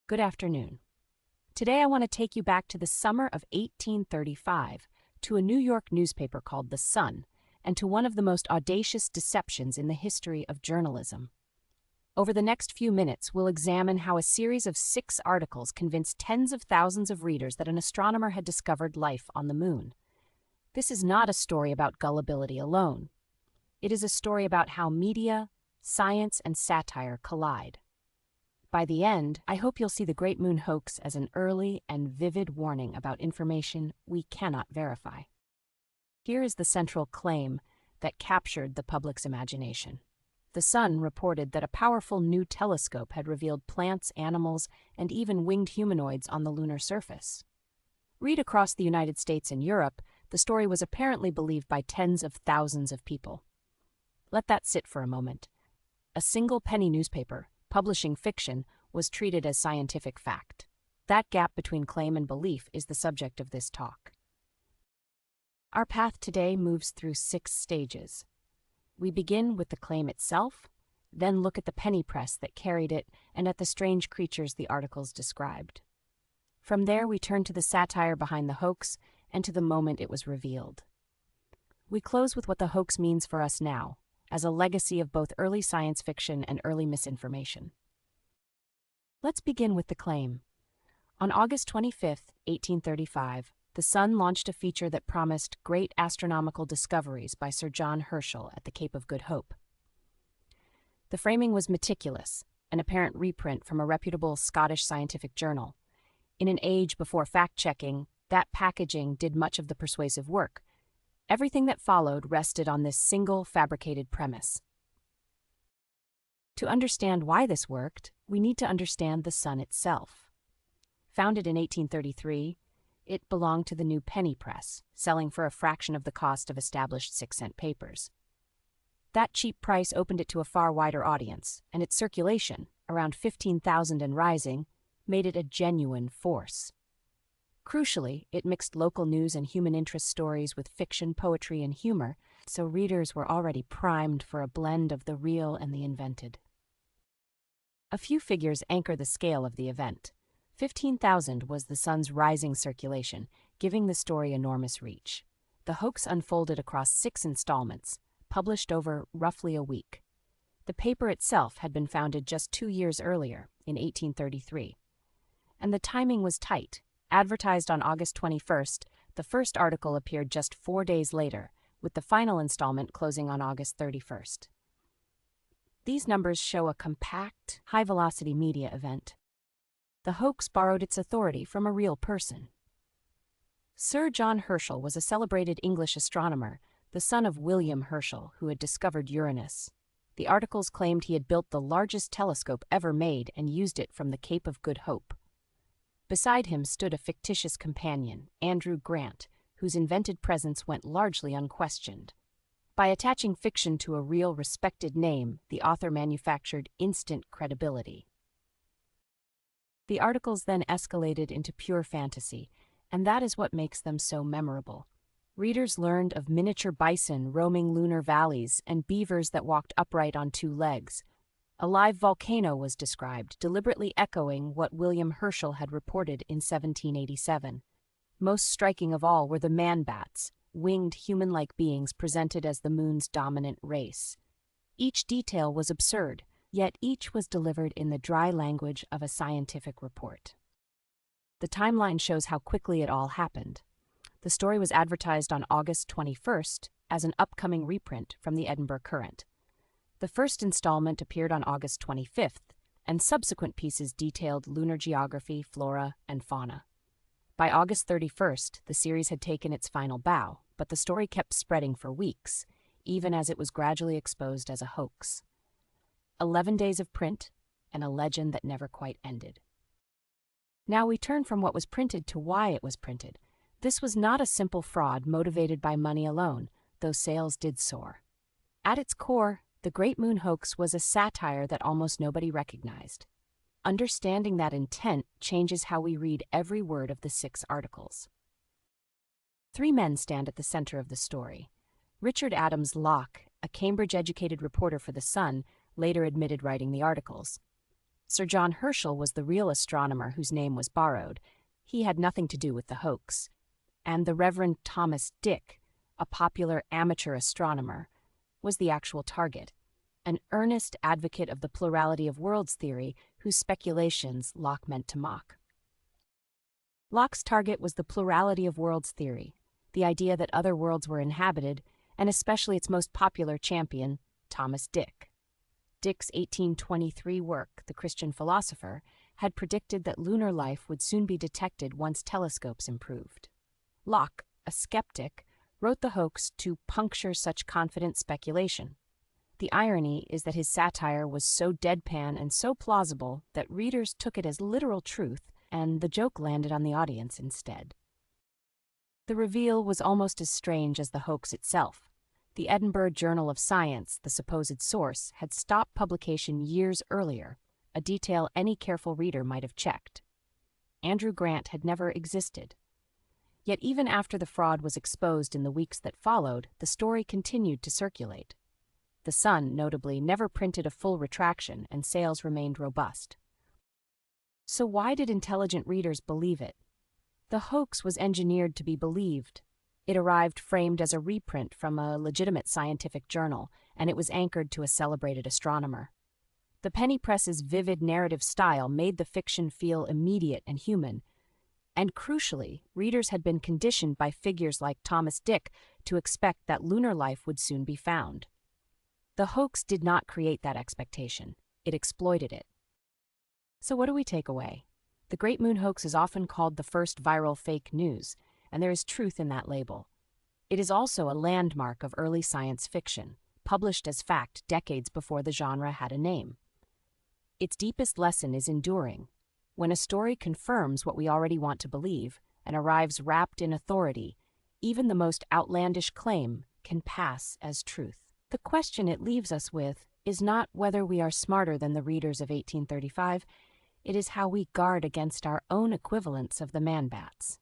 Good afternoon. Today I want to take you back to the summer of 1835, to a New York newspaper called The Sun, and to one of the most audacious deceptions in the history of journalism. Over the next few minutes, we'll examine how a series of 6 articles convinced tens of thousands of readers that an astronomer had discovered life on the moon. This is not a story about gullibility alone. It is a story about how media, science, and satire collide. By the end, I hope you'll see the Great Moon Hoax as an early and vivid warning about information we cannot verify. Here is the central claim that captured the public's imagination. The Sun reported that a powerful new telescope had revealed plants, animals, and even winged humanoids on the lunar surface. Read across the United States and Europe, the story was apparently believed by tens of thousands of people. Let that sit for a moment. A single penny newspaper, publishing fiction, was treated as scientific fact. That gap between claim and belief is the subject of this talk. Our path today moves through 6 stages. We begin with the claim itself, then look at the penny press that carried it and at the strange creatures the articles described. From there, we turn to the satire behind the hoax and to the moment it was revealed. We close with what the hoax means for us now, as a legacy of both early science fiction and early misinformation. Let's begin with the claim. On August 25, 1835, The Sun launched a feature that promised great astronomical discoveries by Sir John Herschel at the Cape of Good Hope. The framing was meticulous, an apparent reprint from a reputable Scottish scientific journal. In an age before fact-checking, that packaging did much of the persuasive work. Everything that followed rested on this single fabricated premise. To understand why this worked, we need to understand the Sun itself. Founded in 1833, it belonged to the new penny press, selling for a fraction of the cost of established 6-cent papers. That cheap price opened it to a far wider audience, and its circulation, around 15,000 and rising, made it a genuine force. Crucially, it mixed local news and human interest stories with fiction, poetry, and humor, so readers were already primed for a blend of the real and the invented. A few figures anchor the scale of the event. 15,000 was the Sun's rising circulation, giving the story enormous reach. The hoax unfolded across 6 installments, published over roughly a week. The paper itself had been founded just 2 years earlier, in 1833. And the timing was tight. Advertised on August 21st, the first article appeared just 4 days later, with the final installment closing on August 31st. These numbers show a compact, high-velocity media event. The hoax borrowed its authority from a real person. Sir John Herschel was a celebrated English astronomer, the son of William Herschel, who had discovered Uranus. The articles claimed he had built the largest telescope ever made and used it from the Cape of Good Hope. Beside him stood a fictitious companion, Andrew Grant, whose invented presence went largely unquestioned. By attaching fiction to a real, respected name, the author manufactured instant credibility. The articles then escalated into pure fantasy, and that is what makes them so memorable. Readers learned of miniature bison roaming lunar valleys and beavers that walked upright on 2 legs. A live volcano was described, deliberately echoing what William Herschel had reported in 1787. Most striking of all were the man-bats, winged human-like beings presented as the moon's dominant race. Each detail was absurd, yet each was delivered in the dry language of a scientific report. The timeline shows how quickly it all happened. The story was advertised on August 21st as an upcoming reprint from the Edinburgh Courant. The first installment appeared on August 25th, and subsequent pieces detailed lunar geography, flora, and fauna. By August 31st, the series had taken its final bow, but the story kept spreading for weeks, even as it was gradually exposed as a hoax. 11 days of print, and a legend that never quite ended. Now we turn from what was printed to why it was printed. This was not a simple fraud motivated by money alone, though sales did soar. At its core, the Great Moon Hoax was a satire that almost nobody recognized. Understanding that intent changes how we read every word of the 6 articles. 3 men stand at the center of the story. Richard Adams Locke, a Cambridge-educated reporter for The Sun, later admitted writing the articles. Sir John Herschel was the real astronomer whose name was borrowed. He had nothing to do with the hoax. And the Reverend Thomas Dick, a popular amateur astronomer, was the actual target, an earnest advocate of the plurality of worlds theory whose speculations Locke meant to mock. Locke's target was the plurality of worlds theory, the idea that other worlds were inhabited, and especially its most popular champion, Thomas Dick. Dick's 1823 work, The Christian Philosopher, had predicted that lunar life would soon be detected once telescopes improved. Locke, a skeptic, wrote the hoax to puncture such confident speculation. The irony is that his satire was so deadpan and so plausible that readers took it as literal truth, and the joke landed on the audience instead. The reveal was almost as strange as the hoax itself. The Edinburgh Journal of Science, the supposed source, had stopped publication years earlier, a detail any careful reader might have checked. Andrew Grant had never existed. Yet even after the fraud was exposed in the weeks that followed, the story continued to circulate. The Sun, notably, never printed a full retraction, and sales remained robust. So why did intelligent readers believe it? The hoax was engineered to be believed. It arrived framed as a reprint from a legitimate scientific journal, and it was anchored to a celebrated astronomer. The penny press's vivid narrative style made the fiction feel immediate and human, and crucially, readers had been conditioned by figures like Thomas Dick to expect that lunar life would soon be found. The hoax did not create that expectation. It exploited it. So what do we take away? The Great Moon Hoax is often called the first viral fake news, and there is truth in that label. It is also a landmark of early science fiction, published as fact decades before the genre had a name. Its deepest lesson is enduring. When a story confirms what we already want to believe and arrives wrapped in authority, even the most outlandish claim can pass as truth. The question it leaves us with is not whether we are smarter than the readers of 1835, it is how we guard against our own equivalents of the man-bats.